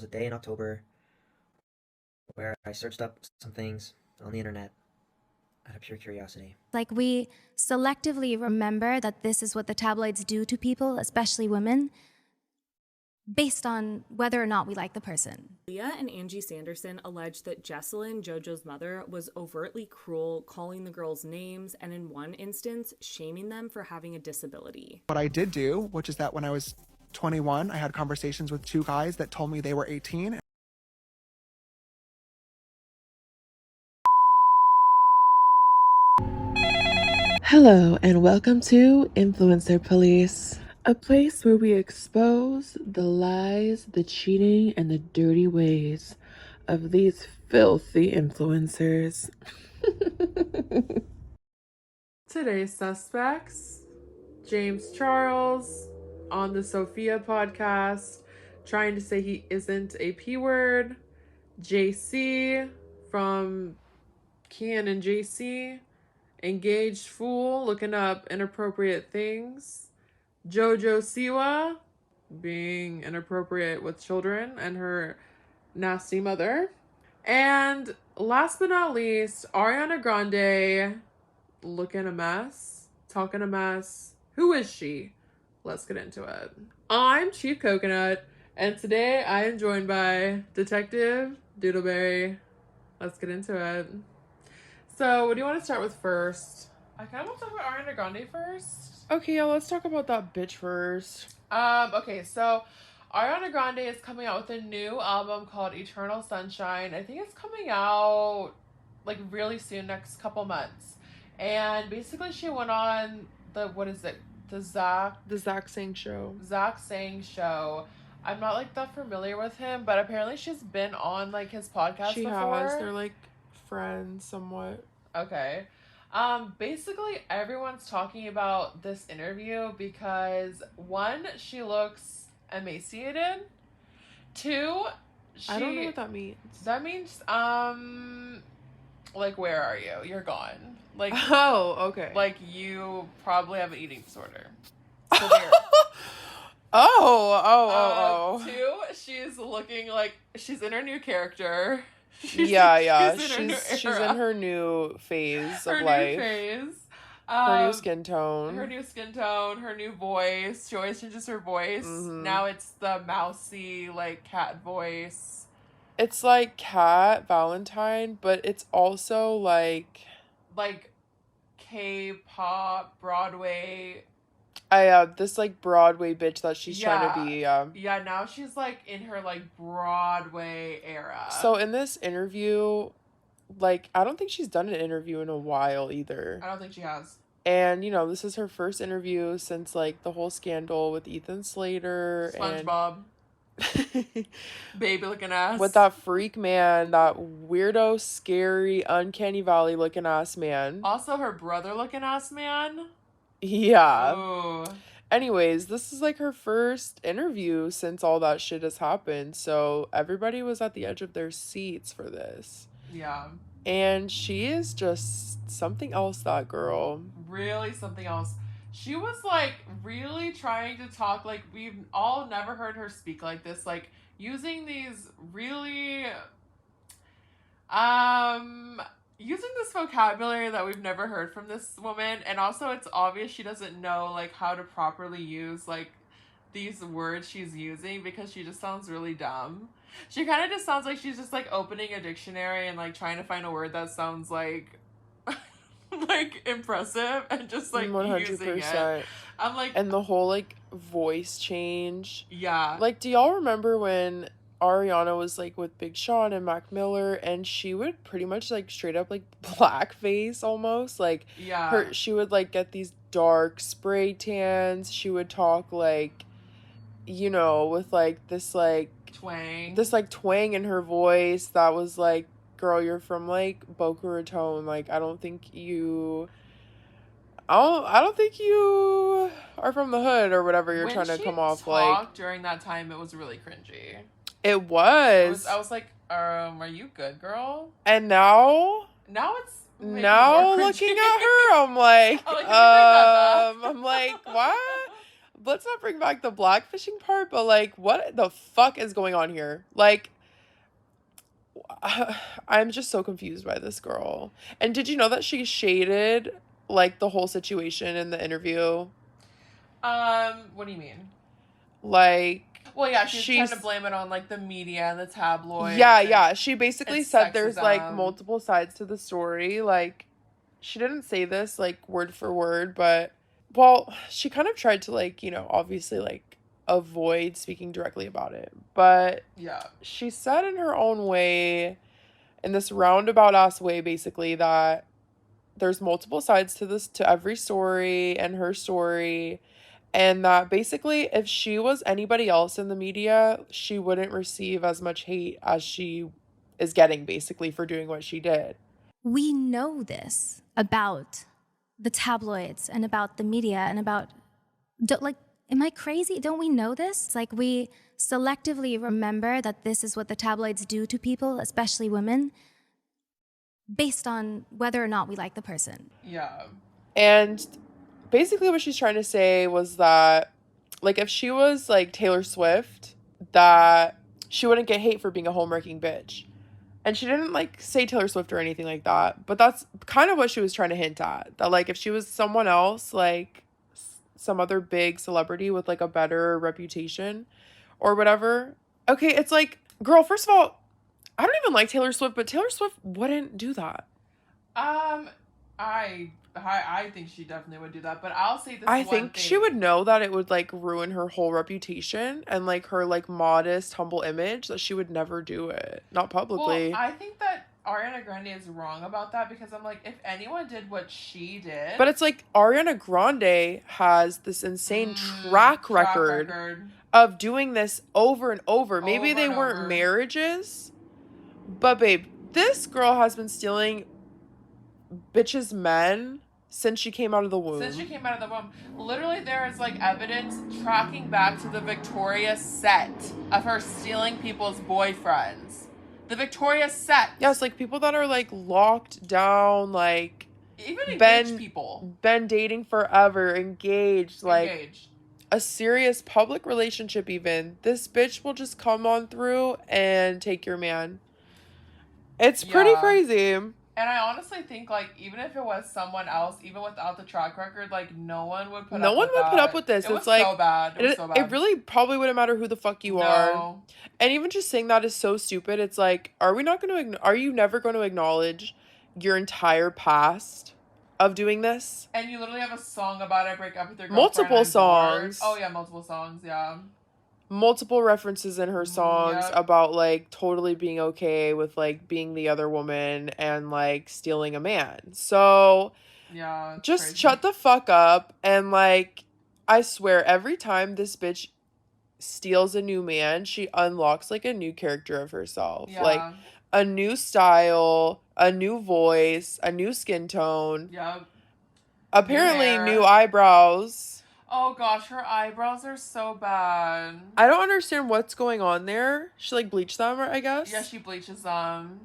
was a day in October where I searched up some things on the internet out of pure curiosity. Like, we selectively remember that this is what the tabloids do to people, especially women, based on whether or not we like the person. Leah and Angie Sanderson alleged that Jesselyn, JoJo's mother, was overtly cruel, calling the girls names, and in one instance, shaming them for having a disability. What I did do, which is that when I was 21, I had conversations with two guys that told me they were 18. Hello, and welcome to Influencer Police, a place where we expose the lies, the cheating, and the dirty ways of these filthy influencers. Today's suspects: James Charles on the Sophia podcast, trying to say he isn't a P word. JC from Kian and JC, engaged fool looking up inappropriate things. JoJo Siwa being inappropriate with children and her nasty mother. And last but not least, Ariana Grande looking a mess, talking a mess. Who is she? Let's get into it. I'm Chief Coconut, and today I am joined by Detective Doodleberry. Let's get into it. So, what do you want to start with first? I kind of want to talk about Ariana Grande first. Okay, yeah, let's talk about that bitch first. Okay, so Ariana Grande is coming out with a new album called Eternal Sunshine. I think it's coming out like really soon, next couple months. And basically she went on the Zach Sang show. Zach Sang show. I'm not like that familiar with him, but apparently she's been on like his podcast before. She has. They're like friends somewhat. Okay. Basically everyone's talking about this interview because one, she looks emaciated. Two, I don't know what that means. That means like, where are you? You're gone. Like, oh, okay. Like, you probably have an eating disorder. Severe. Two, she's looking like she's in her new character. She's in her new phase of life. Her new skin tone. Her new voice. She always changes her voice. Mm-hmm. Now it's the mousy, like, cat voice. It's like Cat Valentine, but it's also like K-pop, Broadway. This like Broadway bitch that she's trying to be. Yeah, now she's like in her like Broadway era. So in this interview, like, I don't think she's done an interview in a while either. I don't think she has. And, you know, this is her first interview since like the whole scandal with Ethan Slater. SpongeBob. Baby looking ass. With that freak man, that weirdo, scary, uncanny valley looking ass man. Also her brother looking ass man. Yeah. Ooh. Anyways, this is like her first interview since all that shit has happened. So everybody was at the edge of their seats for this. Yeah. And she is just something else, that girl. Really something else. She was like really trying to talk, like, we've all never heard her speak like this, like using these really using this vocabulary that we've never heard from this woman. And also it's obvious she doesn't know like how to properly use like these words she's using because she just sounds really dumb. She kind of just sounds like she's just like opening a dictionary and like trying to find a word that sounds like like impressive and just like 100%. Using it. I'm like, and the whole like voice change. Yeah. Like, do y'all remember when Ariana was like with Big Sean and Mac Miller, and she would pretty much like straight up like blackface almost, like, yeah, she would like get these dark spray tans. She would talk like, you know, with like this like twang in her voice that was like, girl, you're from like Boca Raton, like I don't think you are from the hood or whatever you're trying to come off like. During that time, it was really cringy. It was. I was like, are you good, girl? And now it's now looking at her, I'm like, I'm like, what? let's not bring back the blackfishing part, but like, what the fuck is going on here? Like, I'm just so confused by this girl. And did you know that she shaded like the whole situation in the interview? What do you mean? Like, well, yeah, she's trying to blame it on like the media and the tabloids. Yeah. She basically said sexism. There's like multiple sides to the story. Like, she didn't say this like word for word, but well, she kind of tried to like, you know, obviously like avoid speaking directly about it. But yeah, she said in her own way, in this roundabout ass way, basically, that there's multiple sides to every story and her story. And that basically, if she was anybody else in the media, she wouldn't receive as much hate as she is getting, basically, for doing what she did. We know this about the tabloids and about the media and about, like, am I crazy? Don't we know this? It's like we selectively remember that this is what the tabloids do to people, especially women, based on whether or not we like the person. Yeah. And basically what she's trying to say was that, like, if she was, like, Taylor Swift, that she wouldn't get hate for being a homewrecking bitch. And she didn't, like, say Taylor Swift or anything like that. But that's kind of what she was trying to hint at. That, like, if she was someone else, like, some other big celebrity with, like, a better reputation or whatever. Okay, it's like, girl, first of all, I don't even like Taylor Swift, but Taylor Swift wouldn't do that. I think she definitely would do that, but I'll say this. I think she would know that it would like ruin her whole reputation and like her like modest, humble image, that she would never do it, not publicly. Well, I think that Ariana Grande is wrong about that, because I'm like, if anyone did what she did, but it's like Ariana Grande has this insane track record of doing this over and over. Maybe they weren't marriages, but babe, this girl has been stealing bitches' men since she came out of the womb. Literally, there is like evidence tracking back to the Victoria set of her stealing people's boyfriends. The Victoria set. Yes, like people that are like locked down, like even engaged people. Been dating forever, engaged, like a serious public relationship even. This bitch will just come on through and take your man. It's pretty crazy. And I honestly think, like, even if it was someone else, even without the track record, like, no one would put up with this. It's like, so bad. It really probably wouldn't matter who the fuck you are. And even just saying that is so stupid. It's like, are you never going to acknowledge your entire past of doing this? And you literally have a song about it, break up with your girlfriend. Multiple songs. Oh, yeah, multiple songs, yeah. Multiple references in her songs about like totally being okay with like being the other woman and like stealing a man. So yeah, just crazy. Shut the fuck up. And like, I swear, every time this bitch steals a new man, she unlocks like a new character of herself. Like a new style, a new voice, a new skin tone. Apparently new eyebrows. Oh gosh, her eyebrows are so bad. I don't understand what's going on there. She like bleached them, I guess. Yeah, she bleaches them.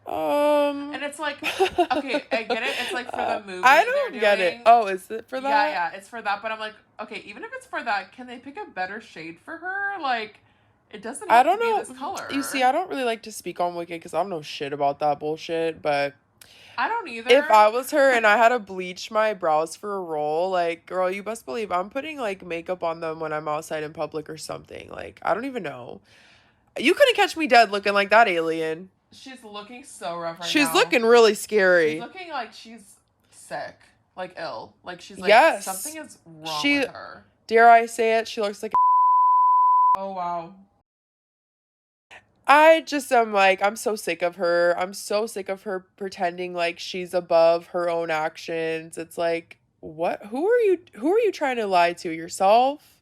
And it's like, okay, I get it. It's like for the movie. I don't get it. Oh, is it for that? Yeah, it's for that. But I'm like, okay, even if it's for that, can they pick a better shade for her? Like, it doesn't have to be this color. You see, I don't really like to speak on Wicked because I don't know shit about that bullshit, but I don't either. If I was her and I had to bleach my brows for a role, like, girl, you best believe I'm putting, like, makeup on them when I'm outside in public or something. Like, I don't even know. You couldn't catch me dead looking like that alien. She's looking so rough right now. She's looking really scary. She's looking like she's sick. Like, ill. Like, she's like, something is wrong with her. Dare I say it? She looks like Oh, wow. I just am like, I'm so sick of her. I'm so sick of her pretending like she's above her own actions. It's like, what? Who are you trying to lie to? Yourself?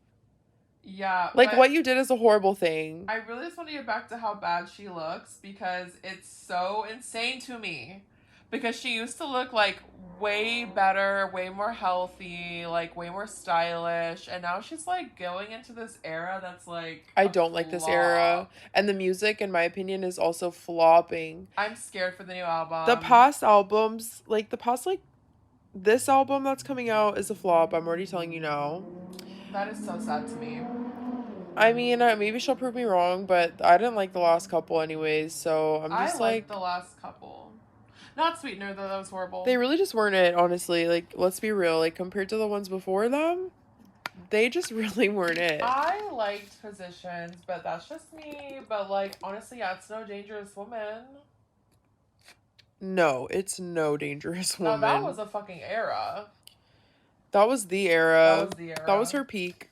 Yeah. Like, what you did is a horrible thing. I really just want to get back to how bad she looks, because it's so insane to me. Because she used to look like way better, way more healthy, like way more stylish. And now she's like going into this era that's like I don't like this era. And the music, in my opinion, is also flopping. I'm scared for the new album. The past albums, like the past like This album that's coming out is a flop. I'm already telling you now. That is so sad to me. I mean, maybe she'll prove me wrong, but I didn't like the last couple anyways, so I'm I just liked like... the last couple. Not Sweetener, though. That was horrible. They really just weren't it, honestly. Like, let's be real. Like, compared to the ones before them, they just really weren't it. I liked Positions, but that's just me. But, like, honestly, yeah, it's no Dangerous Woman. No, it's no Dangerous Woman. No, that was a fucking era. That was the era. That was the era. That was her peak.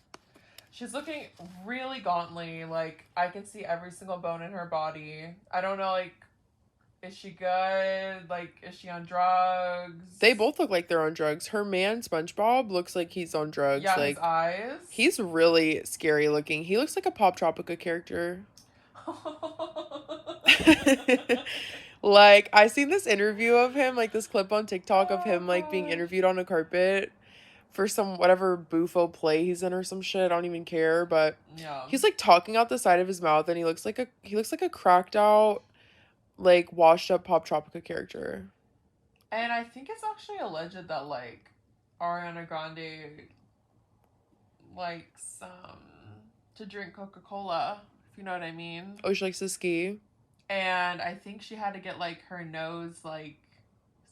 She's looking really gauntly. Like, I can see every single bone in her body. I don't know, like, is she good? Like, is she on drugs? They both look like they're on drugs. Her man, SpongeBob, looks like he's on drugs. Yeah, like, his eyes. He's really scary looking. He looks like a Pop Tropica character. Like, I seen this interview of him, like this clip on TikTok of him like being interviewed on a carpet for some whatever buffo play he's in or some shit. I don't even care, but yeah, he's like talking out the side of his mouth and he looks like a cracked out, like washed up Pop Tropica character. And I think it's actually alleged that like Ariana Grande likes to drink Coca-Cola, if you know what I mean. Oh, she likes to ski. And I think she had to get like her nose like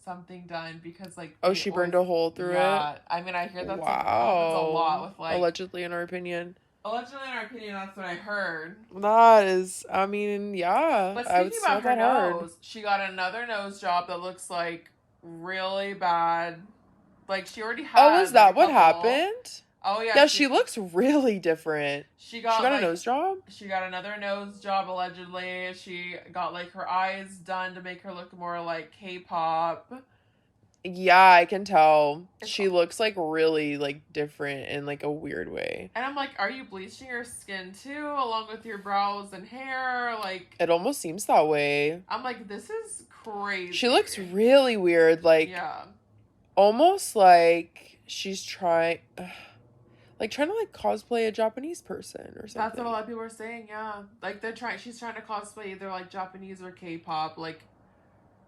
something done because like she burned a hole through it. I mean, I hear that's wow. happens a lot with like allegedly in our opinion. Allegedly in our opinion, that's what I heard. That is, I mean, yeah. But speaking about her nose, she got another nose job that looks like really bad. Like she already had. Oh, is that what happened? Oh yeah. Yeah, she looks really different. She got a nose job? She got another nose job allegedly. She got like her eyes done to make her look more like K-pop. Yeah, I can tell. She looks like really like different in like a weird way. And I'm like, are you bleaching your skin too, along with your brows and hair? Like, it almost seems that way. I'm like, this is crazy. She looks really weird, like almost like she's trying to like cosplay a Japanese person or something. That's what a lot of people are saying, yeah. Like she's trying to cosplay either like Japanese or K-pop, like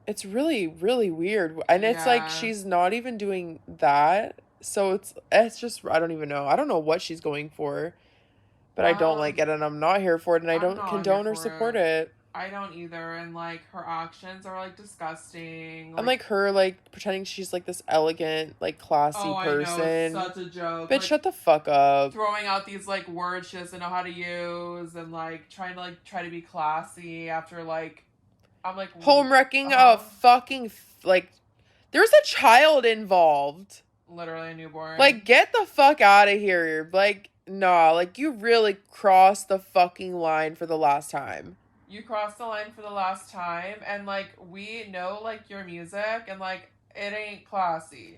it's really, really weird. And it's like she's not even doing that. So it's just I don't even know. I don't know what she's going for. But I don't like it and I'm not here for it and I don't condone or support it. I don't either, and like her actions are like disgusting. And like her like pretending she's like this elegant, like classy person. I know, such a joke. Bitch, like, shut the fuck up. Throwing out these like words she doesn't know how to use and like trying to be classy after like I'm like homewrecking a fucking like there's a child involved. Literally a newborn. Like get the fuck out of here. Like nah, like you really crossed the fucking line for the last time. You crossed the line for the last time, and, like, we know, like, your music, and, like, it ain't classy.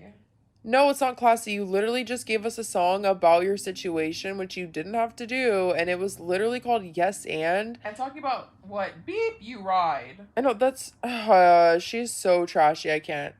No, it's not classy. You literally just gave us a song about your situation, which you didn't have to do, and it was literally called Yes and. And talking about, what, Beep You Ride. I know, that's, she's so trashy, I can't.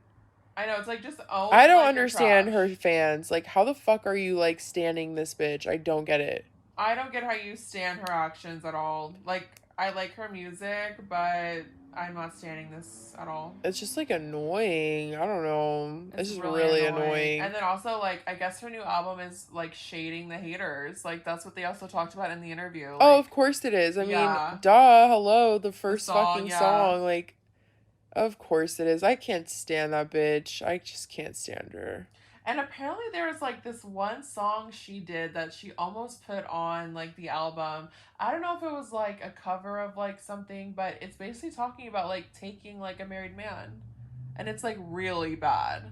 I know, it's like, just I don't understand her fans. Like, how the fuck are you, like, standing this bitch? I don't get it. I don't get how you stand her actions at all. Like, I like her music, but I'm not standing this at all. It's just, like, annoying. I don't know. It's just really annoying. And then also, like, I guess her new album is, like, shading the haters. Like, that's what they also talked about in the interview. Like, oh, of course it is. I mean, duh, hello, the first fucking song. Like, of course it is. I can't stand that bitch. I just can't stand her. And apparently there was, like, this one song she did that she almost put on, like, the album. I don't know if it was, like, a cover of, like, something, but it's basically talking about, like, taking, like, a married man. And it's, like, really bad.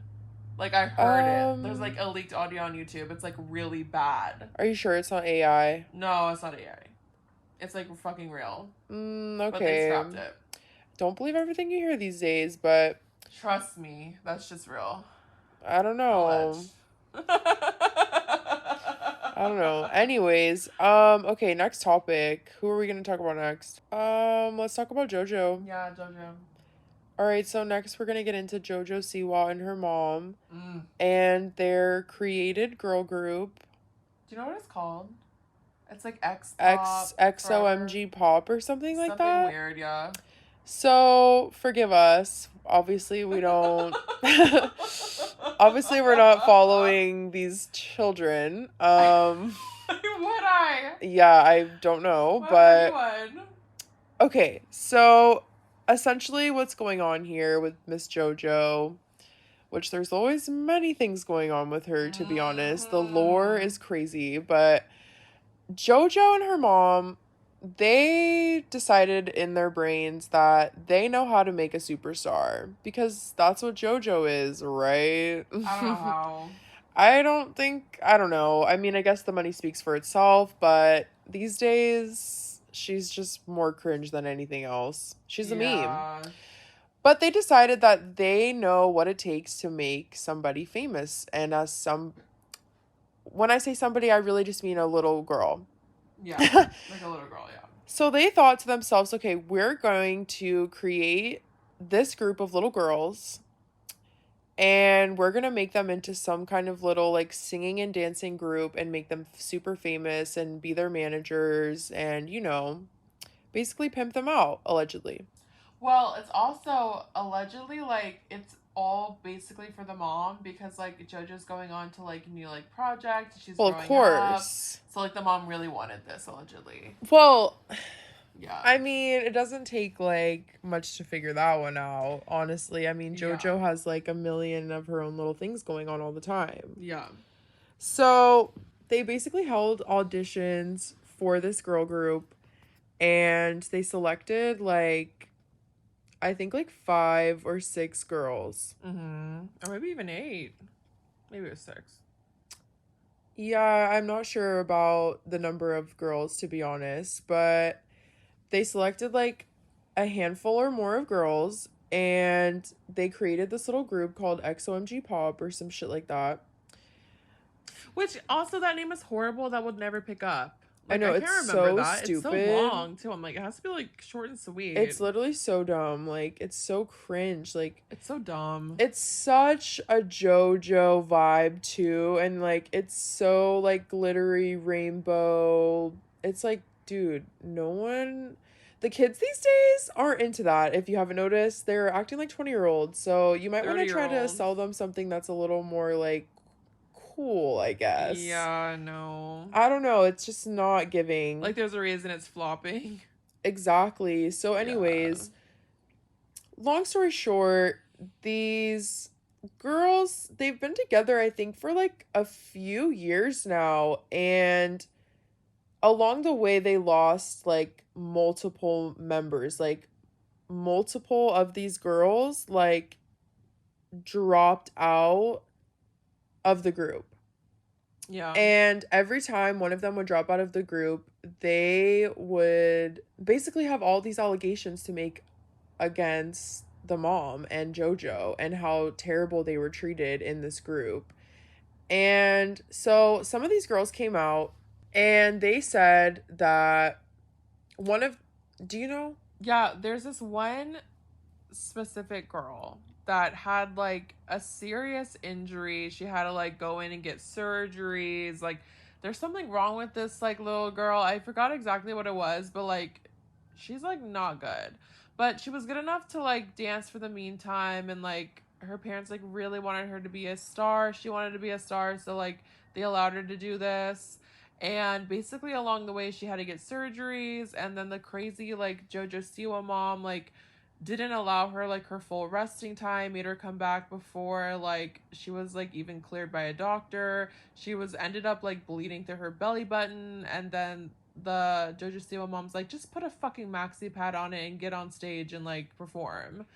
Like, I heard it. There's, like, a leaked audio on YouTube. It's, like, really bad. Are you sure it's not AI? No, it's not AI. It's, like, fucking real. Okay. But they scrapped it. Don't believe everything you hear these days, but... Trust me. That's just real. I don't know. I don't know. Anyways, okay, next topic. Who are we gonna talk about next? Let's talk about JoJo. Yeah, JoJo. Alright, so next we're gonna get into JoJo Siwa and her mom. And their created girl group. Do you know what it's called? It's like XOMG Pop or something like that. Something weird, yeah. So, forgive us. Obviously, we don't. Obviously, we're not following these children. Would I? Yeah, I don't know, What but if you would? okay. So, essentially, what's going on here with Miss JoJo, which there's always many things going on with her, to be honest. The lore is crazy, but JoJo and her mom, they decided in their brains that they know how to make a superstar because that's what JoJo is, right? I don't know how. I don't know. I mean, I guess the money speaks for itself, but these days she's just more cringe than anything else. She's a meme. But they decided that they know what it takes to make somebody famous. And when I say somebody, I really just mean a little girl. Yeah, like a little girl, yeah. So they thought to themselves, okay, we're going to create this group of little girls and we're going to make them into some kind of little like singing and dancing group and make them super famous and be their managers and, basically pimp them out, allegedly. Well, it's also allegedly like it's all basically for the mom because like JoJo's going on to like new like project. She's Well, of growing course. up. So like the mom really wanted this allegedly. Well, yeah. I mean, it doesn't take like much to figure that one out, honestly. I mean, JoJo has like a million of her own little things going on all the time. Yeah. So they basically held auditions for this girl group and they selected like I think like 5 or 6 girls. Or maybe even 8. Maybe it was 6. Yeah, I'm not sure about the number of girls, to be honest, but they selected like a handful or more of girls and they created this little group called XOMG Pop or some shit like that. Which also that name is horrible. That would never pick up. Like, I know, it's so stupid. It's so long too. I'm like, it has to be like short and sweet. It's literally so dumb. Like, it's so cringe. Like, it's so dumb. It's such a JoJo vibe too, and like it's so like glittery rainbow. It's like, dude, the kids these days aren't into that. If you haven't noticed, they're acting like 20-year-olds. So you might want to try to sell them something that's a little more like cool, I guess. Yeah, no. I don't know. It's just not giving. Like, there's a reason it's flopping. Exactly. So, anyways, long story short, these girls, they've been together, I think, for like a few years now. And along the way, they lost like multiple members. Like, multiple of these girls, like, dropped out of the group. Yeah. And every time one of them would drop out of the group, they would basically have all these allegations to make against the mom and JoJo and how terrible they were treated in this group. And so some of these girls came out and they said that do you know? Yeah, there's this one specific girl that had like a serious injury. She had to like go in and get surgeries. Like, there's something wrong with this like little girl. I forgot exactly what it was, but like she's like not good. But she was good enough to like dance for the meantime, and like her parents like really wanted her to be a star. She wanted to be a star, so like they allowed her to do this. And basically along the way she had to get surgeries, and then the crazy like JoJo Siwa mom like didn't allow her like her full resting time, made her come back before like she was like even cleared by a doctor. She was ended up like bleeding through her belly button, and then the JoJo Siwa mom's like, just put a fucking maxi pad on it and get on stage and like perform.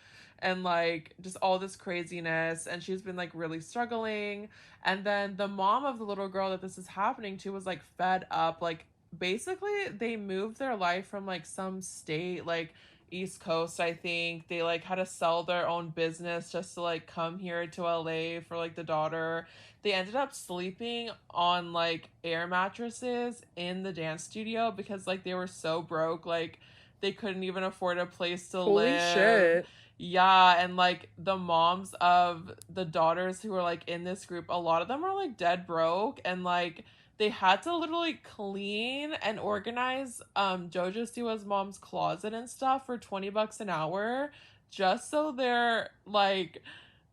And like just all this craziness, and she's been like really struggling. And then the mom of the little girl that this is happening to was like fed up. Like, basically they moved their life from like some state like East Coast, I think. They like had to sell their own business just to like come here to LA for like the daughter. They ended up sleeping on like air mattresses in the dance studio because like they were so broke, like they couldn't even afford a place to live. Holy shit. Yeah, and like the moms of the daughters who were like in this group, a lot of them are like dead broke, and like they had to literally clean and organize Jojo Siwa's mom's closet and stuff for $20 an hour just so they're like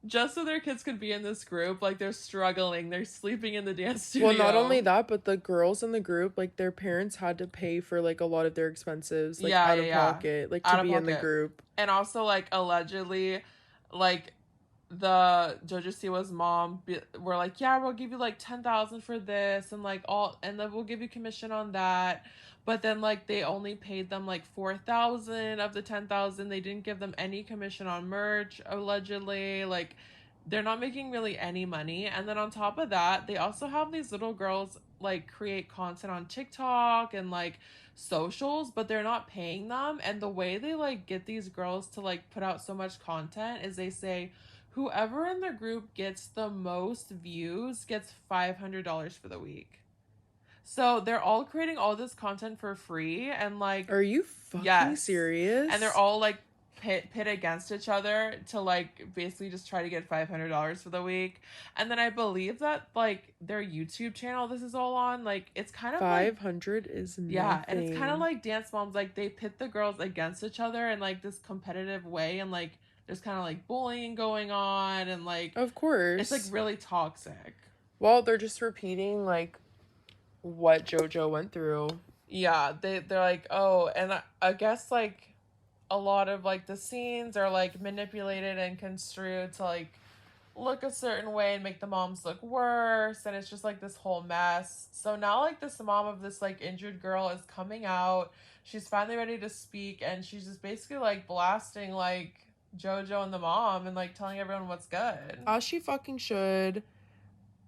just so their kids could be in this group. Like, they're struggling, they're sleeping in the dance studio. Well, not only that, but the girls in the group, like, their parents had to pay for, like, a lot of their expenses, like, out of pocket, like, to be in the group. And also, like, allegedly, like, the Jojo Siwa's mom were like, yeah, we'll give you, like, 10,000 for this, and, like, and then we'll give you commission on that. But then, like, they only paid them, like, 4,000 of the 10,000. They didn't give them any commission on merch, allegedly. Like, they're not making really any money. And then on top of that, they also have these little girls, like, create content on TikTok and, like, socials, but they're not paying them. And the way they, like, get these girls to, like, put out so much content is they say, whoever in the group gets the most views gets $500 for the week. So they're all creating all this content for free, and like, are you fucking serious? And they're all like pit against each other to like basically just try to get $500 for the week. And then I believe that like their YouTube channel this is all on, like it's kind of 500 like, is nothing. Yeah, and it's kind of like Dance Moms, like they pit the girls against each other in like this competitive way, and like there's kind of like bullying going on, and like of course it's like really toxic. Well, they're just repeating like what JoJo went through. Yeah, they're like, oh, and I guess like a lot of like the scenes are like manipulated and construed to like look a certain way and make the moms look worse, and it's just like this whole mess. So now like this mom of this like injured girl is coming out. She's finally ready to speak, and she's just basically like blasting like JoJo and the mom and like telling everyone what's good. As she fucking should.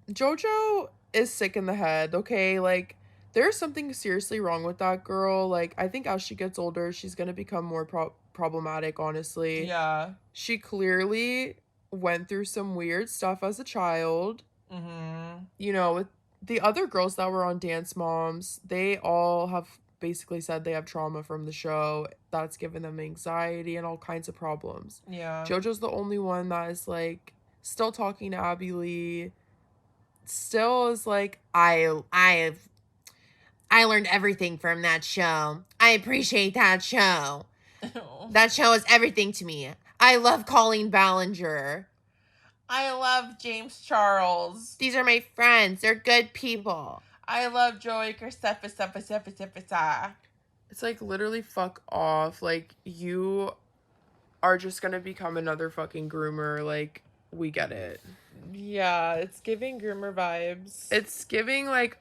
JoJo is sick in the head, okay? Like, there's something seriously wrong with that girl. Like, I think as she gets older, she's gonna become more problematic, honestly. Yeah. She clearly went through some weird stuff as a child. Mm-hmm. You know, with the other girls that were on Dance Moms, they all have basically said they have trauma from the show that's given them anxiety and all kinds of problems. Yeah. JoJo's the only one that is, like, still talking to Abby Lee. Still is like, I learned everything from that show. I appreciate that show. That show is everything to me. I love Colleen Ballinger. I love James Charles. These are my friends. They're good people. I love Joey Kersefa. It's like, literally, fuck off. Like, you are just gonna become another fucking groomer. Like, we get it. Yeah, it's giving groomer vibes. It's giving, like,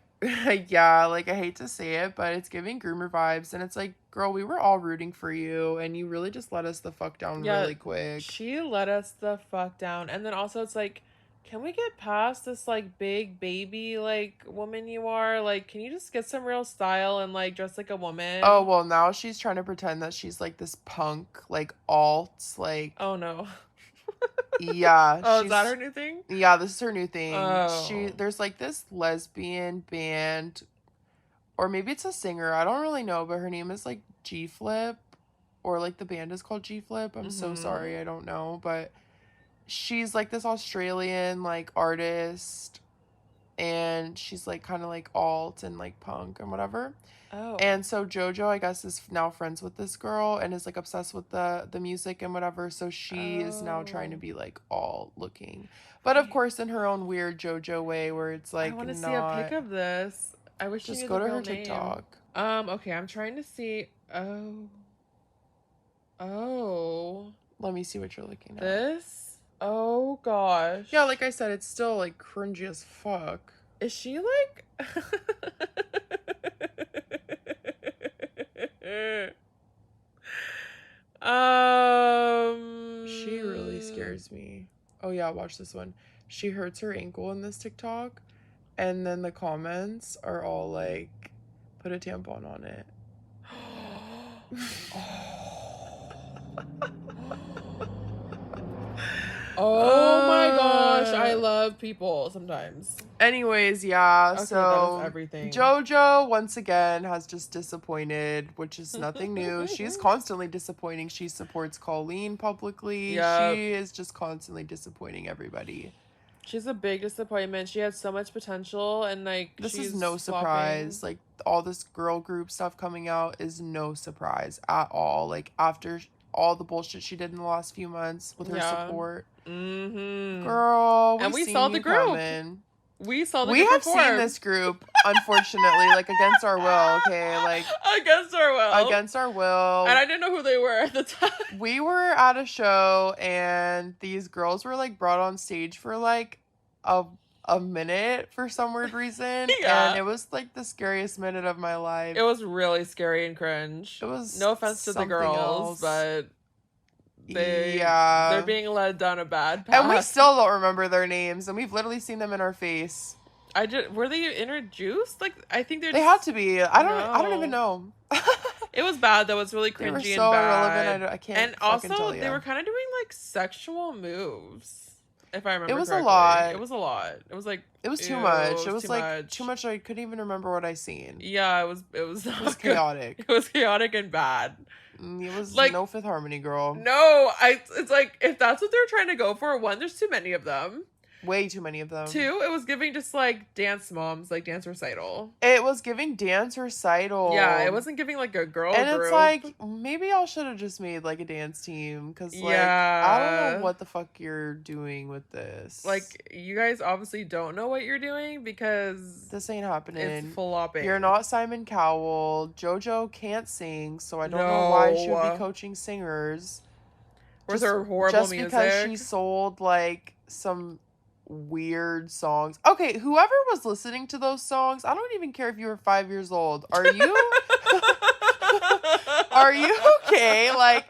yeah, like, I hate to say it, but it's giving groomer vibes. And it's like, girl, we were all rooting for you, and you really just let us the fuck down really quick. She let us the fuck down. And then also it's like, can we get past this, like, big baby, like, woman you are? Like, can you just get some real style and, like, dress like a woman? Oh, well, now she's trying to pretend that she's, like, this punk, like, alt, like... Oh, no. Yeah. Oh, is that her new thing? Yeah, this is her new thing. Oh. There's like this lesbian band, or maybe it's a singer, I don't really know, but her name is like G Flip, or like the band is called G Flip. I'm so sorry, I don't know, but she's like this Australian like artist, and she's like kind of like alt and like punk and whatever. Oh. And so JoJo, I guess, is now friends with this girl and is like obsessed with the music and whatever. So she is now trying to be like all looking, but of course in her own weird JoJo way, where it's like, I want to see a pic of this. I wish just you knew go the to her real name. TikTok. Okay, I'm trying to see. Oh. Let me see what you're looking at. This? Oh gosh. Yeah, like I said, it's still like cringy as fuck. Is she like? She really scares me. Oh yeah, watch this one. She hurts her ankle in this TikTok, and then the comments are all like, put a tampon on it. Oh my gosh, I love people sometimes. Anyways, yeah, okay, so that is everything. JoJo once again has just disappointed, which is nothing new. She's constantly disappointing. She supports Colleen publicly. Yep. She is just constantly disappointing everybody. She's a big disappointment. She had so much potential, and like This she's is no surprise. Like, all this girl group stuff coming out is no surprise at all. Like, after all the bullshit she did in the last few months with her support. Mm-hmm. Girl, And we seen saw the you group. coming. We saw the We group have perform. seen this group, unfortunately, like, against our will, okay? Like, against our will. against our will. And I didn't know who they were at the time. We were at a show, and these girls were, like, brought on stage for, like, a minute for some weird reason. Yeah. And it was, like, the scariest minute of my life. It was really scary and cringe. It was no offense to the something girls, else. but Yeah. they're being led down a bad path. And we still don't remember their names, and we've literally seen them in our face. Were they introduced? Like, I think They had to be. I don't even know. It was bad though. It was really They were cringy so and bad. irrelevant. I can't. And fucking also, tell they ya. were kind of doing like sexual moves. If I remember, It was correctly. a lot. It was a lot. It was like It was too ew, much. It was too like much. too much. I couldn't even remember what I seen. Yeah, it was. It was. It was chaotic. It was chaotic and bad. It was Like, no Fifth Harmony, girl. No, it's like if that's what they're trying to go for. One, there's too many of them. Way too many of them. Two, it was giving just like dance moms, like dance recital. It was giving dance recital. Yeah, it wasn't giving like a girl And group. it's like, maybe y'all should have just made like a dance team. Because, like, Yeah. I don't know what the fuck you're doing with this. Like, you guys obviously don't know what you're doing because this ain't happening. it's flopping. You're not Simon Cowell. JoJo can't sing, so I don't know why she would be No. coaching singers. With her horrible just music. because she sold like some weird songs. Okay, whoever was listening to those songs, I don't even care if you were 5 years old. Are you are you okay? Like,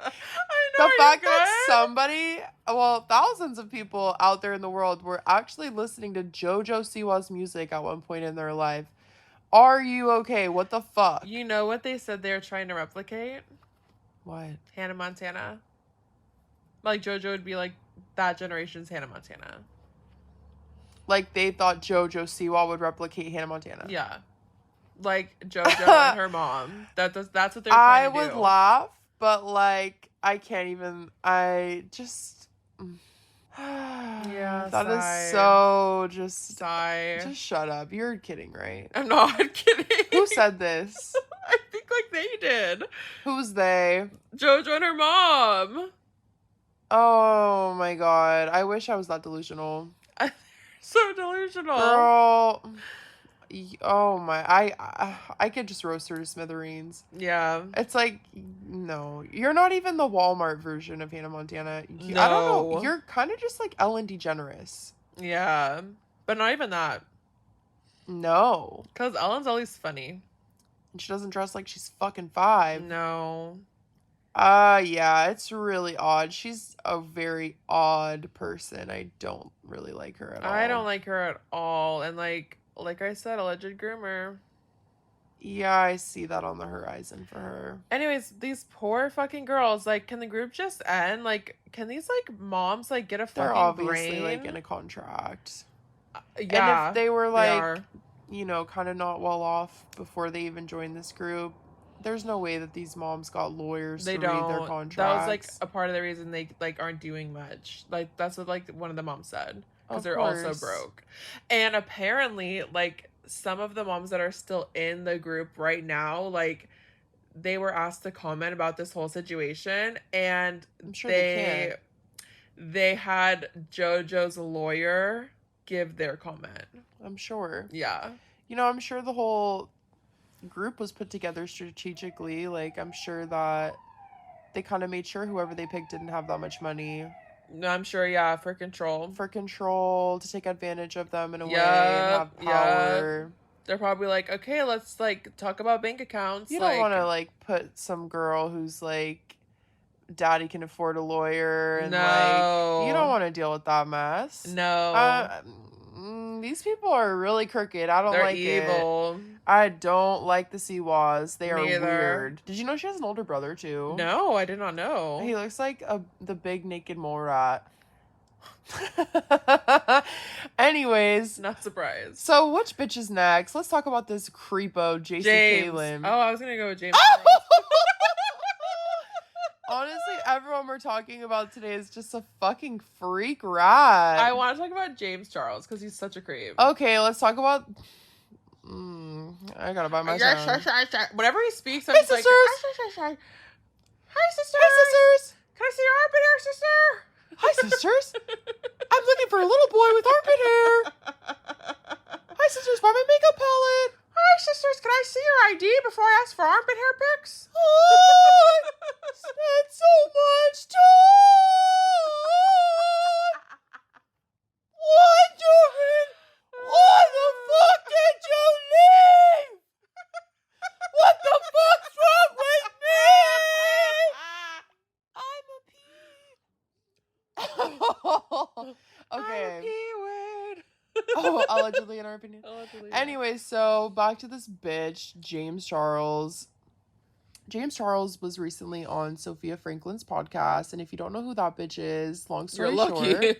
the fact that somebody, well, thousands of people out there in the world were actually listening to JoJo Siwa's music at one point in their life. Are you okay? What the fuck? You know what they said they were trying to replicate? What? Hannah Montana. Like, JoJo would be like that generation's Hannah Montana. Like, they thought JoJo Siwa would replicate Hannah Montana. Yeah. Like, JoJo and her mom. That's what they're trying to do. I would laugh, but, like, I can't even, I just... Yeah, that is sigh. so just... Sigh. Just shut up. You're kidding, right? I'm not kidding. Who said this? I think, like, they did. Who's they? JoJo and her mom. Oh, my God. I wish I was that delusional. So delusional. Girl... Oh my, I could just roast her to smithereens. Yeah. It's like, no, you're not even the Walmart version of Hannah Montana. No. I don't know. You're kind of just like Ellen DeGeneres. Yeah. But not even that. No. Because Ellen's at least funny. And she doesn't dress like she's fucking 5. No. Yeah, it's really odd. She's a very odd person. I don't really like her at all. I don't like her at all. And like I said, alleged groomer. Yeah, I see that on the horizon for her. Anyways, these poor fucking girls, like, can the group just end? Like, can these, like, moms, like, get a fucking They're obviously, brain? like, in a contract. Yeah. And if they were, they like, are. you know, kind of not well off before they even joined this group, there's no way that these moms got lawyers They to read their don't. contracts. That was, like, a part of the reason they, like, aren't doing much. Like, that's what, like, one of the moms said. Because Of they're also course. broke. And apparently, like, some of the moms that are still in the group right now, like, they were asked to comment about this whole situation. And I'm sure they they had JoJo's lawyer give their comment. I'm sure. Yeah. You know, I'm sure the whole group was put together strategically. Like, I'm sure that they kind of made sure whoever they picked didn't have that much money. No, I'm sure, yeah, for control. For control, to take advantage of them in a way and Yep, have power. They're probably like, okay, let's, like, talk about bank accounts. You don't want to, like, put some girl who's, like, daddy can afford a lawyer and, No. like, you don't want to deal with that mess. No. These people are really crooked. I don't They're like evil. it. I don't like the Siwas. They are Me either. weird. Did you know she has an older brother, too? No, I did not know. He looks like the big naked mole rat. Anyways, Not surprised. so which bitch is next? Let's talk about this creepo, Jason James. Caylen. Oh, I was gonna go with James. Honestly, everyone we're talking about today is just a fucking freak rat. I want to talk about James Charles because he's such a creep. Okay, let's talk about... I gotta buy my sound. Whenever he speaks, I'm Hey, just like, sisters! hi, sisters. Hey, sisters! Can I see your armpit hair, sister? Hi, sisters! I'm looking for a little boy with armpit hair! Hi, sisters, buy my makeup palette! Hi, sisters. Can I see your ID before I ask for armpit hair pics? Oh, I spent so much time wondering why the fuck did you leave? What the fuck's wrong with me? I'm a pee. Okay. P-word. Oh, allegedly in our opinion. Allegedly. Anyway, so back to this bitch, James Charles. James Charles was recently on Sophia Franklin's podcast, and if you don't know who that bitch is, long story You're lucky. short,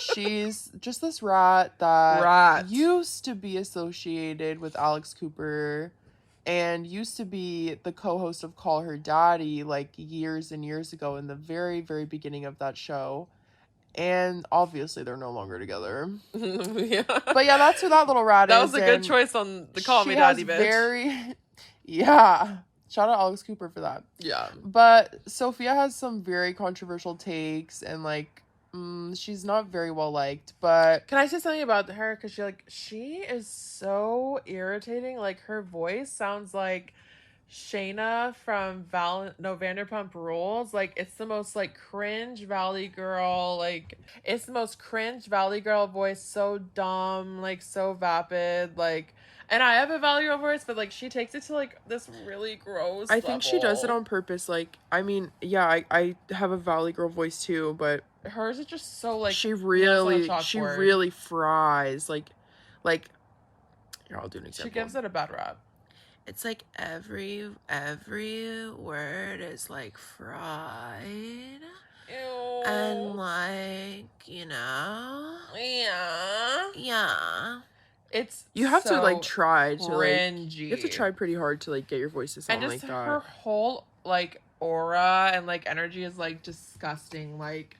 she's just this rat that used to be associated with Alex Cooper and used to be the co-host of Call Her Daddy like years and years ago in the very, very beginning of that show. And obviously they're no longer together. Yeah. But yeah, that's who that little rat That is. was a good and choice on the Call Me she has Daddy bitch. Yeah. Shout out Alex Cooper for that. Yeah. But Sophia has some very controversial takes and like she's not very well liked, but Can I say something about her? Because she is so irritating. Like, her voice sounds like Shayna from Vanderpump Rules. Like, it's the most like cringe Valley Girl. Like, it's the most cringe Valley Girl voice. So dumb, like so vapid. Like, and I have a Valley Girl voice, but like she takes it to like this really gross. I think she does it level. on purpose. Like, I mean, yeah, I have a Valley Girl voice too, but Hers is just so like she nails on a really chalkboard. fries like here, I'll do an example. She gives it a bad rap. It's like every word is like fried. Ew. And like, you know, yeah. It's you have to like so try to cringy. you have to try pretty hard to like get your voice to sound And just like that. her whole like aura and like energy is like disgusting. Like,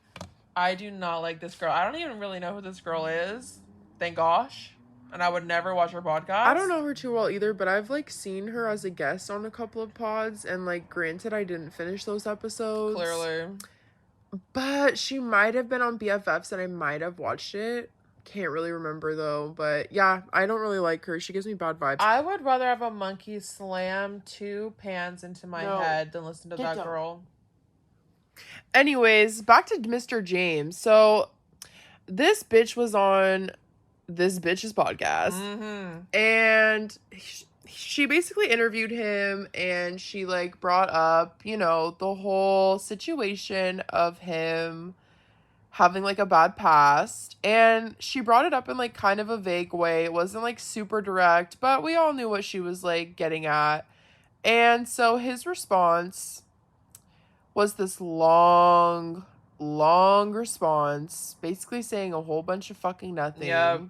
I do not like this girl. I don't even really know who this girl is. Thank gosh. And I would never watch her podcast. I don't know her too well either, but I've like seen her as a guest on a couple of pods, and like granted I didn't finish those episodes. Clearly. But she might have been on BFFs and I might have watched it. Can't really remember though. But yeah, I don't really like her. She gives me bad vibes. I would rather have a monkey slam 2 pans into my head than listen to Get that down. girl. Anyways, back to Mr. James. So this bitch was on this bitch's podcast. Mm-hmm. And she basically interviewed him and she like brought up, you know, the whole situation of him having like a bad past, and she brought it up in like kind of a vague way. It wasn't like super direct, but we all knew what she was like getting at. And so his response was this long response, basically saying a whole bunch of fucking nothing. Yep.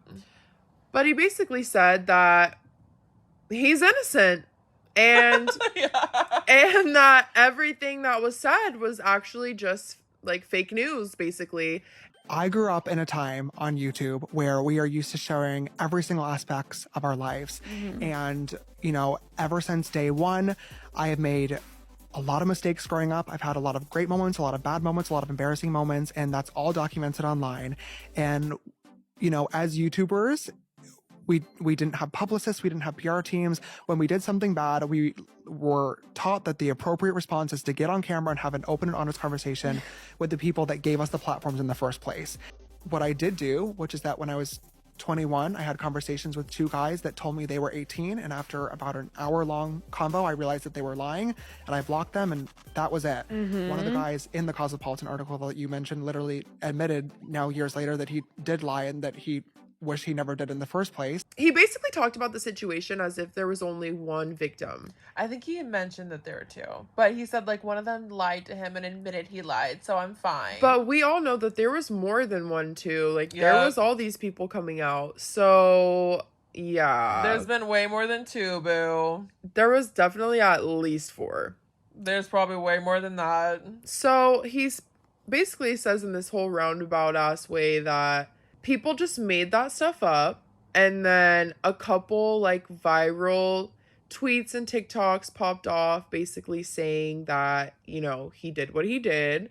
But he basically said that he's innocent and and that everything that was said was actually just like fake news, basically. I grew up in a time on YouTube where we are used to showing every single aspects of our lives. And, you know, ever since day one, I have made a lot of mistakes growing up. I've had a lot of great moments, a lot of bad moments, a lot of embarrassing moments, and that's all documented online. And, you know, as YouTubers, we didn't have publicists, we didn't have PR teams. When we did something bad, we were taught that the appropriate response is to get on camera and have an open and honest conversation with the people that gave us the platforms in the first place. What I did do, which is that when I was 21, I had conversations with 2 guys that told me they were 18, and after about an hour-long convo, I realized that they were lying, and I blocked them, and that was it. One of the guys in the Cosmopolitan article that you mentioned literally admitted now years later that he did lie and that he wished he never did in the first place. He basically talked about the situation as if there was only one victim. I think he mentioned that there were 2. But he said, like, one of them lied to him and admitted he lied, so I'm fine. But we all know that there was more than one too. Like, there Yep. was all these people coming out. So, yeah. There's been way more than 2, boo. There was definitely at least 4. There's probably way more than that. So he's basically says in this whole roundabout ass way that people just made that stuff up, and then a couple like viral tweets and TikToks popped off basically saying that, you know, he did what he did,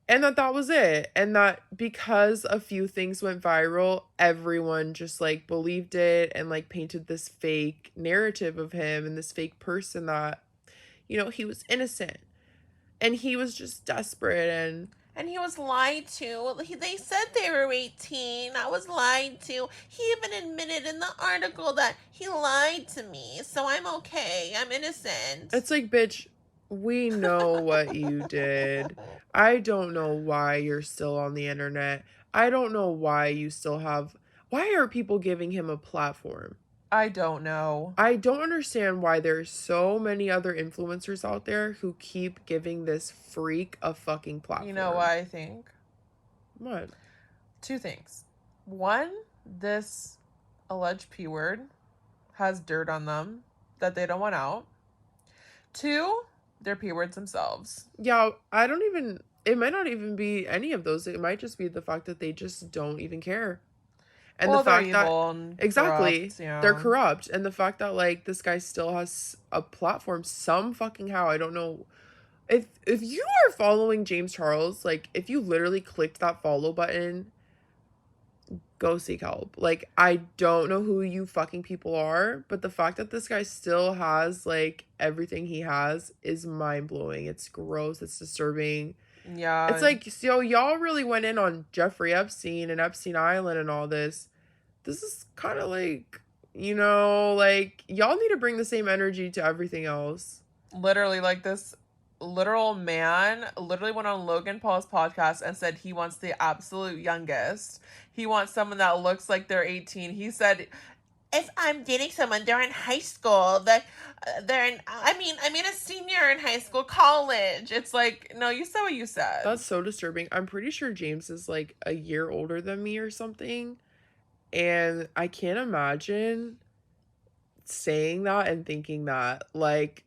and that was it, and that because a few things went viral, everyone just like believed it and like painted this fake narrative of him and this fake person that, you know, he was innocent and he was just desperate and he was lied to. They said they were 18. I was lied to. He even admitted in the article that he lied to me. So I'm okay. I'm innocent. It's like, bitch, we know what you did. I don't know why you're still on the internet. I don't know why you still have... Why are people giving him a platform? I don't know. I don't understand why there's so many other influencers out there who keep giving this freak a fucking platform. You know what I think? What? 2 things. 1, this alleged P word has dirt on them that they don't want out. 2, they're P words themselves. Yeah, I don't even... It might not even be any of those. It might just be the fact that they just don't even care. And well, the fact they're evil that and exactly corrupt, yeah. They're corrupt, and the fact that like this guy still has a platform some fucking how, I don't know. If you are following James Charles, like if you literally clicked that follow button, go seek help. Like I don't know who you fucking people are, but the fact that this guy still has like everything he has is mind-blowing. It's gross, it's disturbing. Yeah. It's like, so y'all really went in on Jeffrey Epstein and Epstein Island and all this. This is kind of like, you know, like, y'all need to bring the same energy to everything else. Literally, like, this literal man literally went on Logan Paul's podcast and said he wants the absolute youngest. He wants someone that looks like they're 18. He said... If I'm dating someone, they're in high school. I mean a senior in high school, college. It's like, no, you said what you said. That's so disturbing. I'm pretty sure James is like a year older than me or something. And I can't imagine saying that and thinking that, like,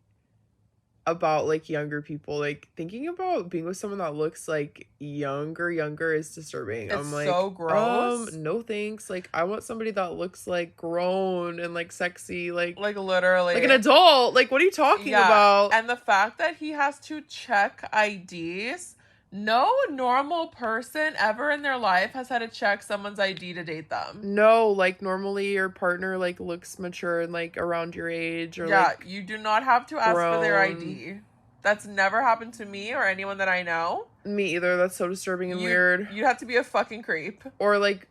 about like younger people. Like thinking about being with someone that looks like younger is disturbing. It's I'm like, so gross. No thanks. Like I want somebody that looks like grown and like sexy, like literally like an adult. Like what are you talking about? And the fact that he has to check IDs. No normal person ever in their life has had to check someone's ID to date them. No, like normally your partner like looks mature and like around your age, or like you do not have to ask for their ID. That's never happened to me or anyone that I know. Me either. That's so disturbing and weird. You have to be a fucking creep. Or like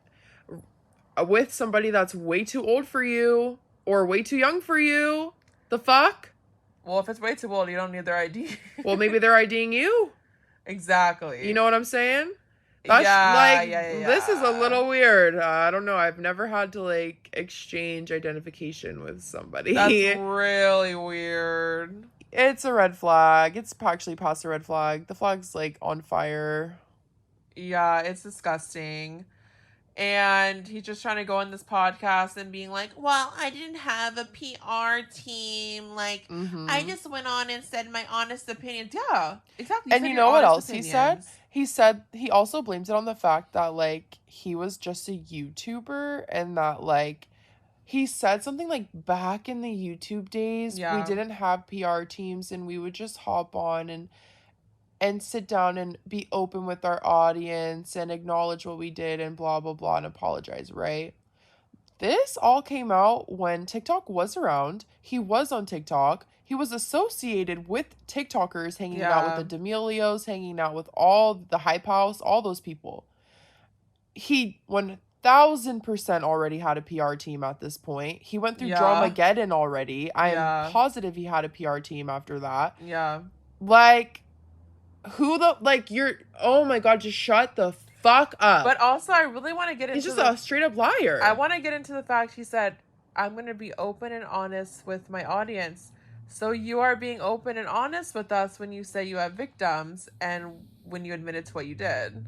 with somebody that's way too old for you or way too young for you. The fuck? Well, if it's way too old, you don't need their ID. Well, maybe they're IDing you. Exactly. You know what I'm saying? That's This is a little weird. I don't know. I've never had to like exchange identification with somebody. That's really weird. It's a red flag. It's actually past a red flag. The flag's like on fire. Yeah, it's disgusting. And he's just trying to go on this podcast and being like, well, I didn't have a PR team. Like, I just went on and said my honest opinion. Yeah, exactly. And you know what else he said? He said he also blames it on the fact that, like, he was just a YouTuber and that, like, he said something like back in the YouTube days, we didn't have PR teams and we would just hop on and sit down and be open with our audience and acknowledge what we did and blah, blah, blah, and apologize, right? This all came out when TikTok was around. He was on TikTok. He was associated with TikTokers, hanging out with the D'Amelios, hanging out with all the Hype House, all those people. He 1000% already had a PR team at this point. He went through Dramageddon already. I am positive he had a PR team after that. Yeah. Like... oh my god, just shut the fuck up. But also, I really want to get into He's just a straight up liar. I want to get into the fact he said, I'm going to be open and honest with my audience. So you are being open and honest with us when you say you have victims and when you admitted to what you did.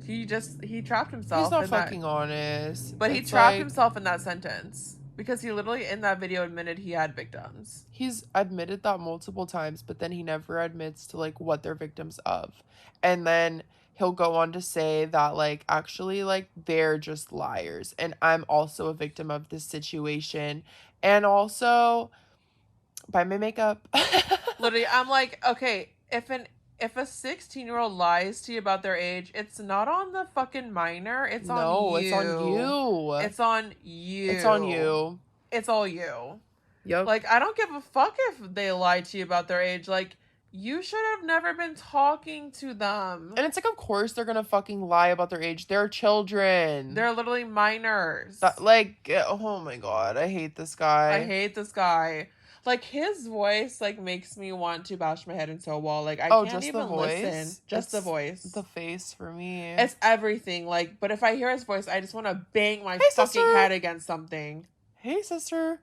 He trapped himself. He's not fucking honest. But he trapped himself in that sentence. Because he literally in that video admitted he had victims. He's admitted that multiple times, but then he never admits to like what they're victims of. And then he'll go on to say that like actually like they're just liars and I'm also a victim of this situation. And also buy my makeup. Literally, I'm like, okay, if a 16-year-old lies to you about their age, it's not on the fucking minor. It's on you. It's on you. It's on you. It's on you. It's all you. Yep. Like, I don't give a fuck if they lie to you about their age. Like, you should have never been talking to them. And it's like, of course they're gonna fucking lie about their age. They're children. They're literally minors. Like, oh my god, I hate this guy. I hate this guy. Like, his voice, like, makes me want to bash my head into a wall. Like, I can't even listen. Just the voice. The face for me. It's everything. Like, but if I hear his voice, I just want to bang my fucking head against something. Hey, sister.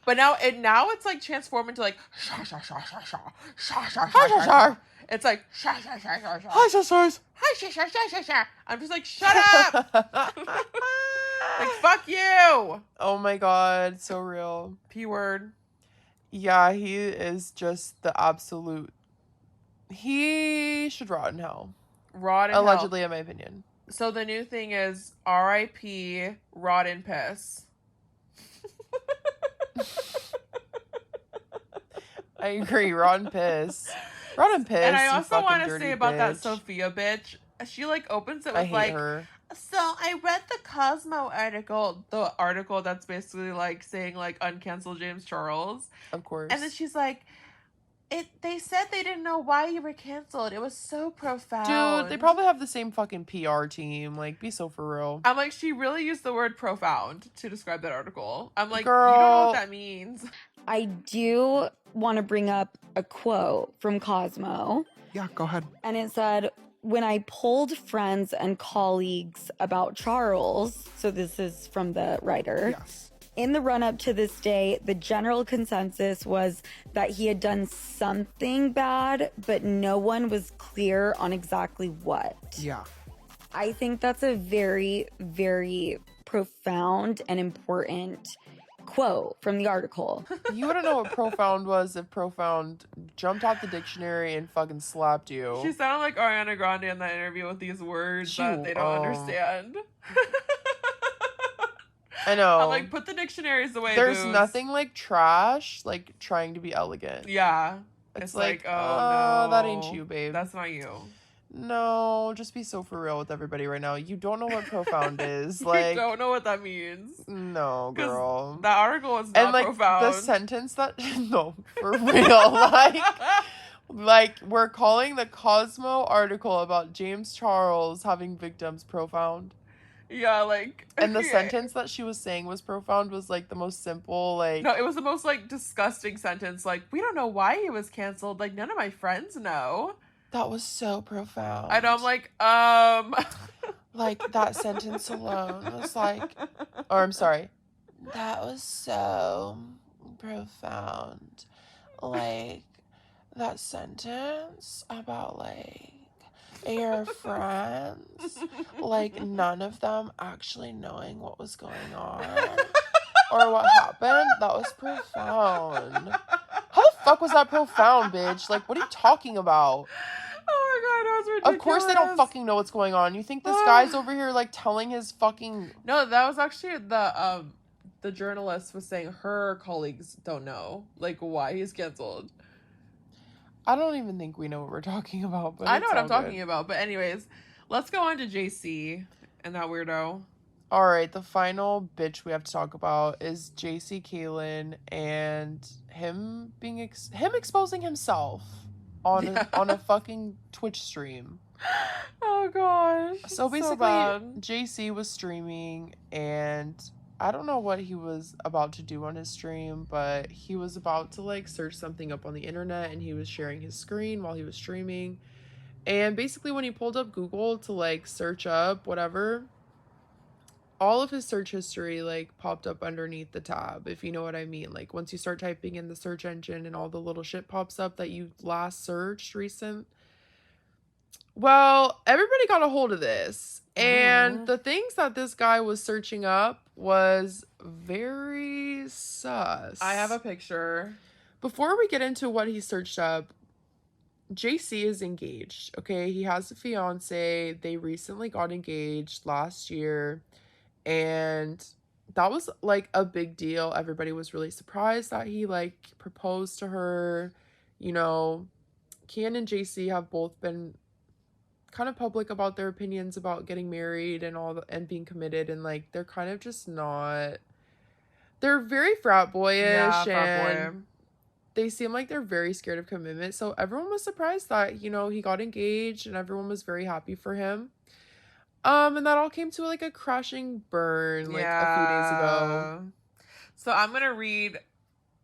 But now it's like transformed into like sha sha sha sha sha sha sha sha sha. It's like sha sha sha sha sha. Hi, sisters. Hi, sha sha sha sha sha. I'm just like, shut up. Like, fuck you. Oh my god, so real. P word. Yeah, he is just the absolute. He should rot in hell. Rot in Allegedly, hell. in my opinion. So the new thing is R.I.P. Rot in piss. I agree. Rotten piss. Rotten piss. And I also want to say about that bitch. Sophia bitch. She like opens it I with hate like, her. so I read the Cosmo article, the article that's basically like saying like uncancel James Charles. Of course. And then she's like, they said they didn't know why you were canceled. It was so profound. Dude, they probably have the same fucking PR team. Like, be so for real. I'm like, she really used the word profound to describe that article. I'm like, Girl. you don't know what that means. I do want to bring up a quote from Cosmo. Yeah, go ahead. And it said, when I polled friends and colleagues about Charles, so this is from the writer. Yes. In the run-up to this day, the general consensus was that he had done something bad, but no one was clear on exactly what. Yeah. I think that's a very, very profound and important quote from the article. You wouldn't know what profound was if profound jumped off the dictionary and fucking slapped you. She sounded like Ariana Grande in that interview with these words that they don't understand. I know. I'm like, put the dictionaries away. There's booze. nothing like trash, like trying to be elegant. Yeah. It's like, oh no. that ain't you, babe. That's not you. No, just be so for real with everybody right now. You don't know what profound is. Like, You don't know what that means. No, girl. That article was not and like profound. the sentence that no, for real. like we're calling the Cosmo article about James Charles having victims profound. Yeah, like, and the yeah. sentence that she was saying was profound was like the most simple, like, no, it was the most like disgusting sentence. Like, we don't know why he was canceled. Like, none of my friends know. That was so profound. And I'm like, like that sentence alone was like, or I'm sorry, that was so profound. Like that sentence about like your friends, like none of them actually knowing what was going on or what happened. That was profound. How the fuck was that profound, bitch? Like, what are you talking about? Oh my god, that was ridiculous. Of course they don't fucking know what's going on. You think this guy's over here like telling his fucking... No, that was actually the journalist was saying her colleagues don't know like why he's canceled. I don't even think we know what we're talking about, but I know what I'm talking about. But anyways, let's go on to JC and that weirdo. All right, the final bitch we have to talk about is JC Caylen and him being him exposing himself on a fucking Twitch stream. Oh gosh. So basically, bad. JC was streaming and I don't know what he was about to do on his stream, but he was about to like search something up on the internet and he was sharing his screen while he was streaming. And basically when he pulled up Google to like search up whatever, all of his search history like popped up underneath the tab, if you know what I mean. Like once you start typing in the search engine and all the little shit pops up that you last searched recent. Well, everybody got a hold of this. And the things that this guy was searching up was very sus. I have a picture. Before we get into what he searched up, JC is engaged, okay? He has a fiance. They recently got engaged last year, and that was like a big deal. Everybody was really surprised that he like proposed to her. You know, Caylen and JC have both been kind of public about their opinions about getting married and and being committed, and like they're kind of just not. They're very frat boyish, and they seem like they're very scared of commitment. So everyone was surprised that, you know, he got engaged, and everyone was very happy for him. And that all came to like a crashing burn like a few days ago. So I'm going to read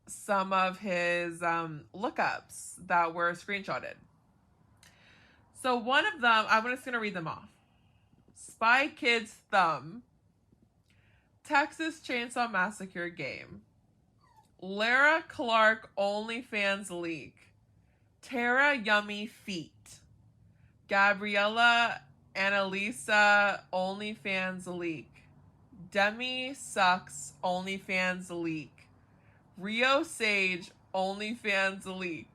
some of his lookups that were screenshotted. So one of them, I'm just going to read them off. Spy Kids Thumb. Texas Chainsaw Massacre game. Lara Clark OnlyFans leak. Tara Yummy Feet. Gabriella Annalisa OnlyFans leak. Demi Sucks OnlyFans leak. Rio Sage OnlyFans leak.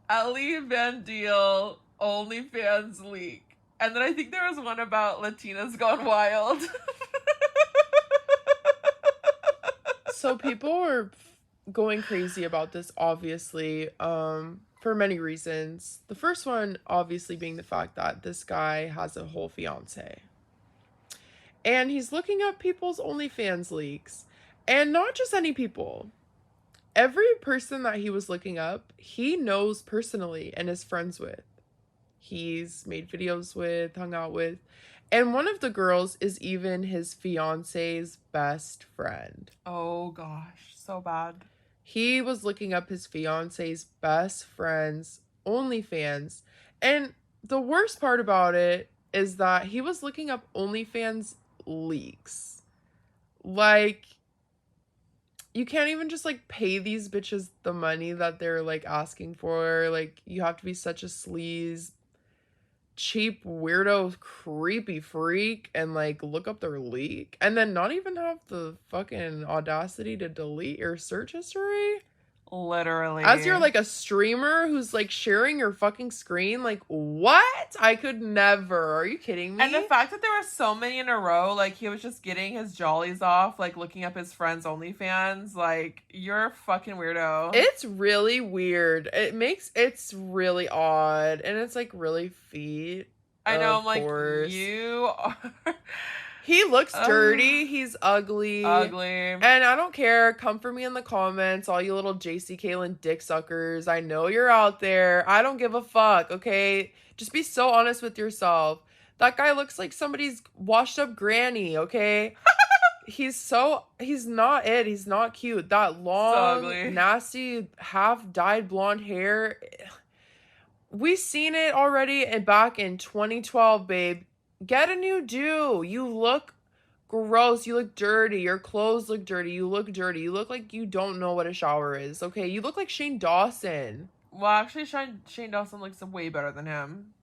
Ellie Van Deal OnlyFans leak. And then I think there was one about Latinas Gone Wild. So people were going crazy about this, obviously, for many reasons. The first one, obviously, being the fact that this guy has a whole fiance. And he's looking up people's OnlyFans leaks. And not just any people. Every person that he was looking up, he knows personally and is friends with. He's made videos with, hung out with. And one of the girls is even his fiance's best friend. Oh gosh, so bad. He was looking up his fiance's best friend's OnlyFans. And the worst part about it is that he was looking up OnlyFans leaks. Like, you can't even just like pay these bitches the money that they're like asking for. Like, you have to be such a sleaze, cheap, weirdo, creepy freak and like look up their leak and then not even have the fucking audacity to delete your search history. Literally. As you're like a streamer who's like sharing your fucking screen, like what? I could never. Are you kidding me? And the fact that there were so many in a row, like he was just getting his jollies off, like looking up his friends' OnlyFans, like you're a fucking weirdo. It's really weird. It's really odd, and it's like really feet. I know. I'm course. Like, you are. He looks dirty. He's ugly. And I don't care. Come for me in the comments, all you little JC Caylen dick suckers. I know you're out there. I don't give a fuck, okay? Just be so honest with yourself. That guy looks like somebody's washed up granny, okay? He's not it. He's not cute. That long, nasty, half dyed blonde hair. We seen it already and back in 2012, babe. Get a new do. You look gross. You look dirty. Your clothes look dirty. You look dirty. You look like you don't know what a shower is, okay? You look like Shane Dawson. Well, actually, Shane Dawson looks way better than him.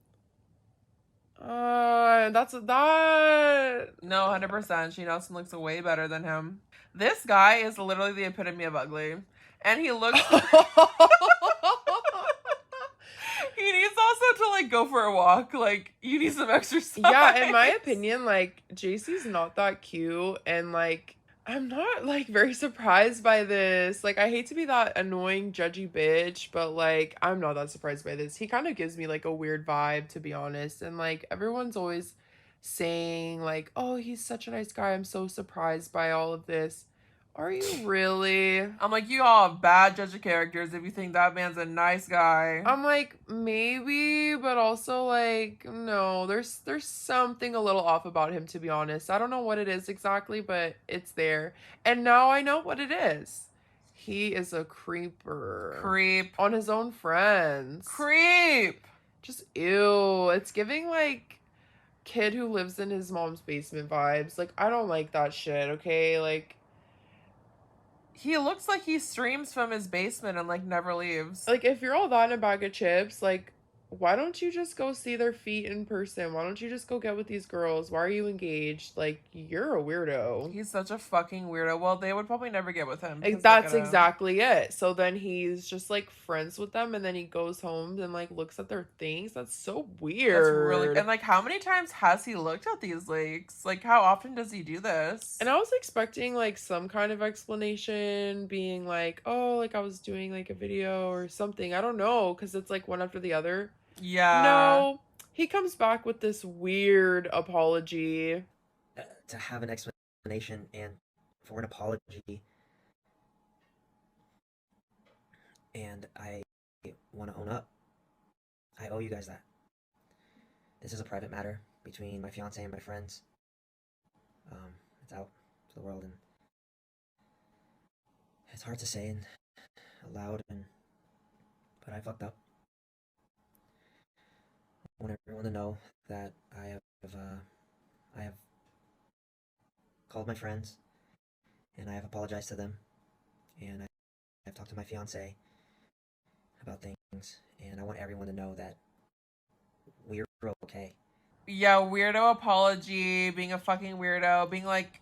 That's that. No, 100%. Shane Dawson looks way better than him. This guy is literally the epitome of ugly. And he looks... He needs also to, like, go for a walk. Like, you need some exercise. Yeah, in my opinion, like, JC's not that cute. And, like, I'm not, like, very surprised by this. Like, I hate to be that annoying, judgy bitch. But, like, I'm not that surprised by this. He kind of gives me, like, a weird vibe, to be honest. And, like, everyone's always saying, like, oh, he's such a nice guy. I'm so surprised by all of this. Are you really? I'm like, you all have bad judge of characters if you think that man's a nice guy. I'm like, maybe, but also like, no, there's something a little off about him, to be honest. I don't know what it is exactly, but it's there. And now I know what it is. He is a creeper. Creep. On his own friends. Creep. Just ew. It's giving like kid who lives in his mom's basement vibes. Like, I don't like that shit, okay? Like, he looks like he streams from his basement and, like, never leaves. Like, if you're all that in a bag of chips, like, why don't you just go see their feet in person? Why don't you just go get with these girls? Why are you engaged? Like, you're a weirdo. He's such a fucking weirdo. Well, they would probably never get with him. Like, that's exactly it. So then he's just, like, friends with them, and then he goes home and, like, looks at their things. That's so weird. That's really... And, like, how many times has he looked at these leaks? Like, how often does he do this? And I was expecting, like, some kind of explanation, being like, oh, like, I was doing, like, a video or something. I don't know, because it's, like, one after the other. Yeah. No, he comes back with this weird apology. To have an explanation and for an apology. And I want to own up. I owe you guys that. This is a private matter between my fiance and my friends. It's out to the world, and it's hard to say and aloud, but I fucked up. I want everyone to know that I have called my friends, and I have apologized to them, and I've talked to my fiance about things, and I want everyone to know that we're okay. Yeah, weirdo apology, being a fucking weirdo, being like,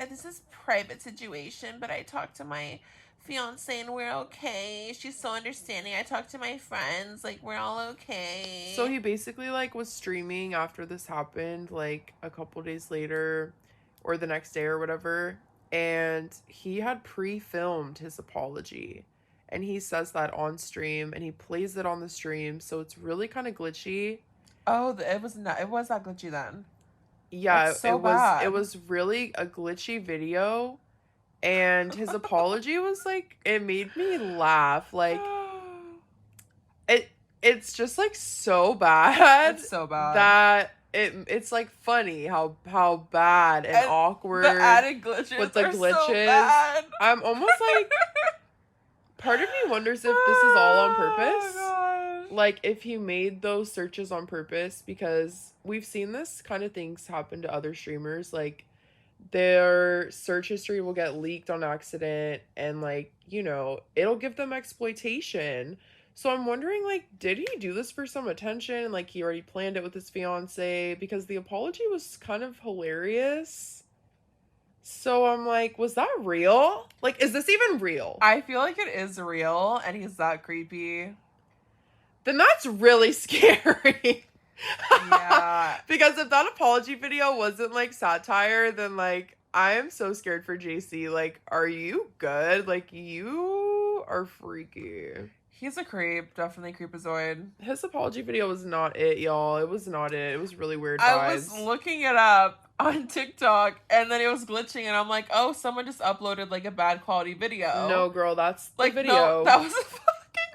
this is private situation, but I talked to my fiance and we're okay. She's so understanding. I talked to my friends, like, we're all okay. So he basically, like, was streaming after this happened, like, a couple days later, or the next day or whatever, and he had pre-filmed his apology, and he says that on stream, and he plays it on the stream, so it's really kind of glitchy. Oh, it was that glitchy then. Yeah, so bad. It was really a glitchy video. And his apology was, like, it made me laugh. Like, it's just, like, so bad. It's so bad. That it's, like, funny how bad and awkward. The added glitches with the glitches. So bad. I'm almost like, part of me wonders if this is all on purpose. Oh, like, if he made those searches on purpose, because we've seen this kind of things happen to other streamers, like, their search history will get leaked on accident, and, like, you know, it'll give them exploitation. So I'm wondering, like, did he do this for some attention? Like, he already planned it with his fiance, because the apology was kind of hilarious. So I'm like, was that real? Like, is this even real? I feel like it is real, and he's that creepy. Then that's really scary. Yeah. Because if that apology video wasn't, like, satire, then, like, I am so scared for JC. Like, are you good? Like, you are freaky. He's a creep. Definitely creepazoid. His apology video was not it, y'all. It was not it. It was really weird vibes. I was looking it up on TikTok, and then it was glitching, and I'm like, oh, someone just uploaded, like, a bad quality video. No, girl, that's the like, video. No, that was a fucking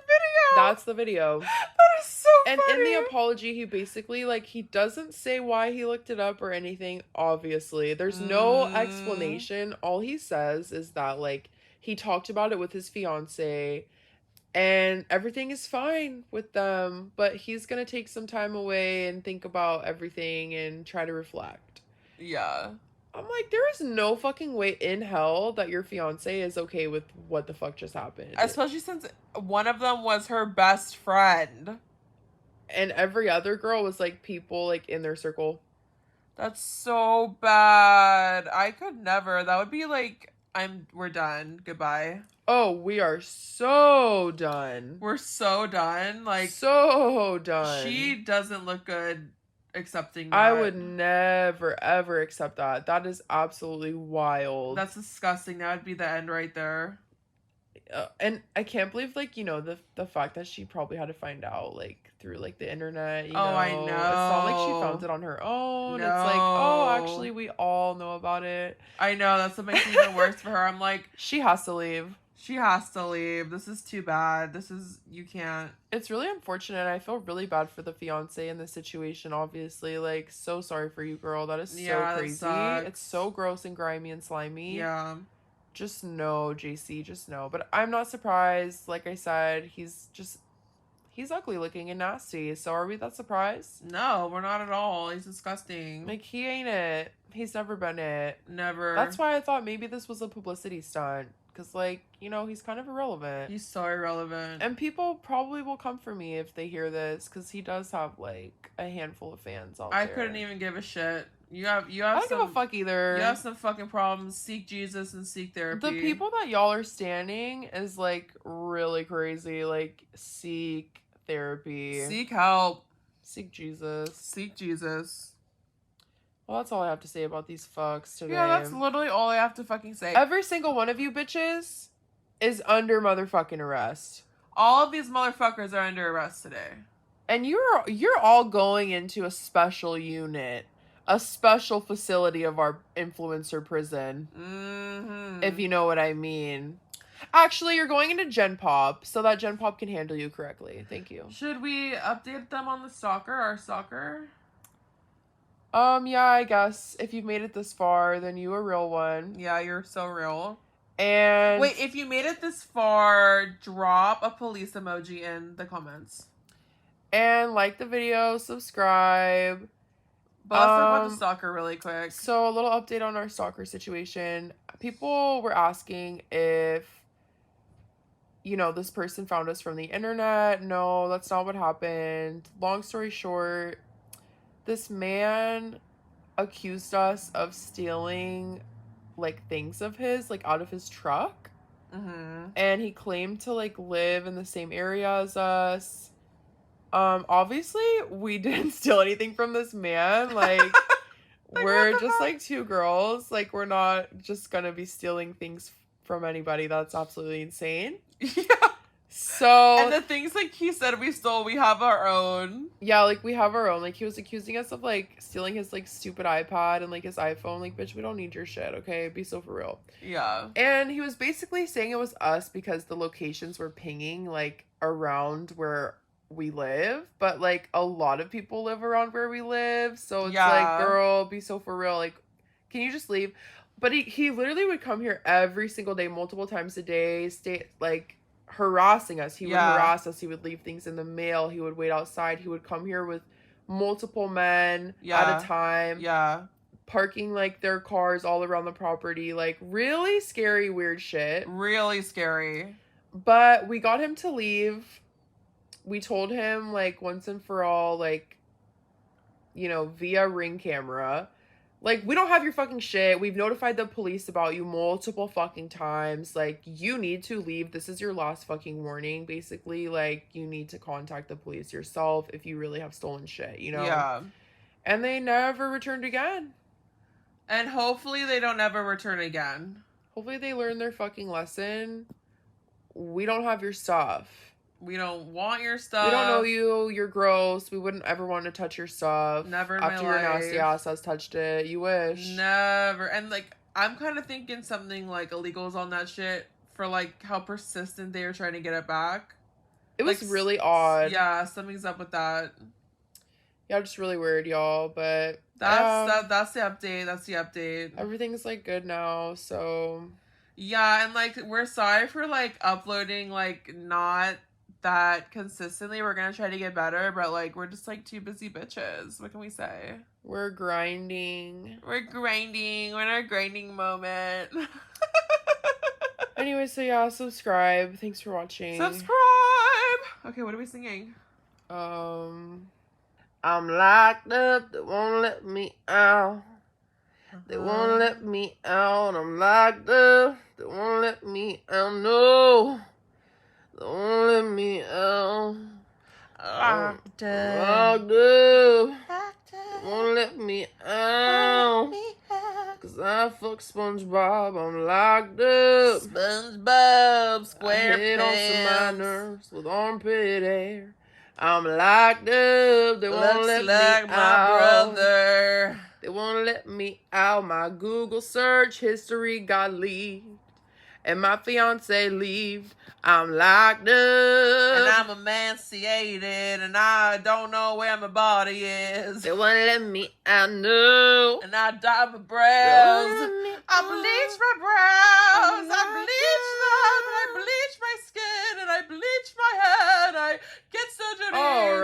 video. That's the video. That is so and funny. In the apology, he basically, like, he doesn't say why he looked it up or anything, obviously. There's no explanation. All he says is that, like, he talked about it with his fiance, and everything is fine with them, but he's gonna take some time away and think about everything and try to reflect. Yeah. I'm like, there is no fucking way in hell that your fiance is okay with what the fuck just happened. Especially since one of them was her best friend. And every other girl was, like, people, like, in their circle. That's so bad. I could never. That would be like, we're done. Goodbye. Oh, we are so done. We're so done. Like, so done. She doesn't look good accepting that. I would never, ever accept that. That is absolutely wild. That's disgusting. That would be the end right there. And I can't believe, like, you know, the fact that she probably had to find out, like, through, like, the internet, you know. I know. It's not like she found it on her own. No. It's like, oh, actually, we all know about it. I know. That's what makes it even worse for her. I'm like, she has to leave. She has to leave. This is too bad. You can't. It's really unfortunate. I feel really bad for the fiance in this situation, obviously. Like, so sorry for you, girl. That is so crazy. It's so gross and grimy and slimy. Yeah. Just no, JC, just no. But I'm not surprised. Like I said, he's ugly looking and nasty. So are we that surprised? No, we're not at all. He's disgusting. Like, he ain't it. He's never been it. Never. That's why I thought maybe this was a publicity stunt. because, like, you know, he's kind of irrelevant. He's so irrelevant. And people probably will come for me if they hear this, because he does have, like, a handful of fans out there. I couldn't even give a shit. You have I don't give a fuck either. You have some fucking problems. Seek Jesus and seek therapy. The people that y'all are standing is, like, really crazy. Like, seek therapy. Seek help. Seek Jesus. Seek Jesus. Well, that's all I have to say about these fucks today. Yeah, that's literally all I have to fucking say. Every single one of you bitches is under motherfucking arrest. All of these motherfuckers are under arrest today. And you're all going into a special unit. A special facility of our influencer prison. Mm-hmm. If you know what I mean. Actually, you're going into Gen Pop, so that Gen Pop can handle you correctly. Thank you. Should we update them on the stalker, our stalker? Yeah, I guess. If you've made it this far, then you a real one. Yeah, you're so real. And... Wait, if you made it this far, drop a police emoji in the comments. And like the video, subscribe. But let's talk about the stalker really quick. So a little update on our stalker situation. People were asking if, you know, this person found us from the internet. No, that's not what happened. Long story short, this man accused us of stealing, like, things of his, like, out of his truck. Mm-hmm. And he claimed to, like, live in the same area as us. Obviously, we didn't steal anything from this man. Like, we're just, like, two girls. Like, we're not just gonna be stealing things from anybody. That's absolutely insane. Yeah. So... And the things, like, he said we stole, we have our own. Yeah, like, we have our own. Like, he was accusing us of, like, stealing his, like, stupid iPad and, like, his iPhone. Like, bitch, we don't need your shit, okay? Be so for real. Yeah. And he was basically saying it was us because the locations were pinging, like, around where we live, but, like, a lot of people live around where we live, so it's like, girl, be so for real, like, can you just leave? But he literally would come here every single day, multiple times a day, stay, like, harassing us. He would harass us. He would leave things in the mail. He would wait outside. He would come here with multiple men at a time, parking, like, their cars all around the property, like, really scary, weird shit. Really scary. But we got him to leave. We told him, like, once and for all, like, you know, via Ring camera, like, we don't have your fucking shit. We've notified the police about you multiple fucking times. Like, you need to leave. This is your last fucking warning, basically. Like, you need to contact the police yourself if you really have stolen shit, you know? Yeah. And they never returned again. And hopefully they don't ever return again. Hopefully they learn their fucking lesson. We don't have your stuff. We don't want your stuff. We don't know you. You're gross. We wouldn't ever want to touch your stuff. Never in after my your life. nasty ass has touched it. You wish. Never. And, like, I'm kind of thinking something, like, illegal is on that shit for, like, how persistent they were trying to get it back. It was like, really odd. Yeah, something's up with that. Yeah, just really weird, y'all. But that's the update. That's the update. Everything's, like, good now. So yeah, and, like, we're sorry for, like, uploading, like, not that consistently. We're gonna try to get better, but, like, we're just, like, two busy bitches. What can we say? we're grinding. We're grinding. We're in our grinding moment. Anyway, so yeah, subscribe. Thanks for watching. Subscribe. Okay, what are we singing? I'm locked up. They won't let me out. They won't let me out. I'm locked up. They won't let me out. No. They won't let me out. Locked up. Locked up. They won't let me out. Cause I fuck SpongeBob. I'm locked up. SpongeBob SquarePants. I hit on some nerves with armpit hair. I'm locked up. They won't Looks let like me my out. brother. They won't let me out. My Google search history got leaked. And my fiance leaved. I'm locked up. And I'm emaciated. And I don't know where my body is. They won't let me out, no. And I dye my brows. I bleach my brows. I bleach them. And I bleach my skin. And I bleach my head. I get so dirty. All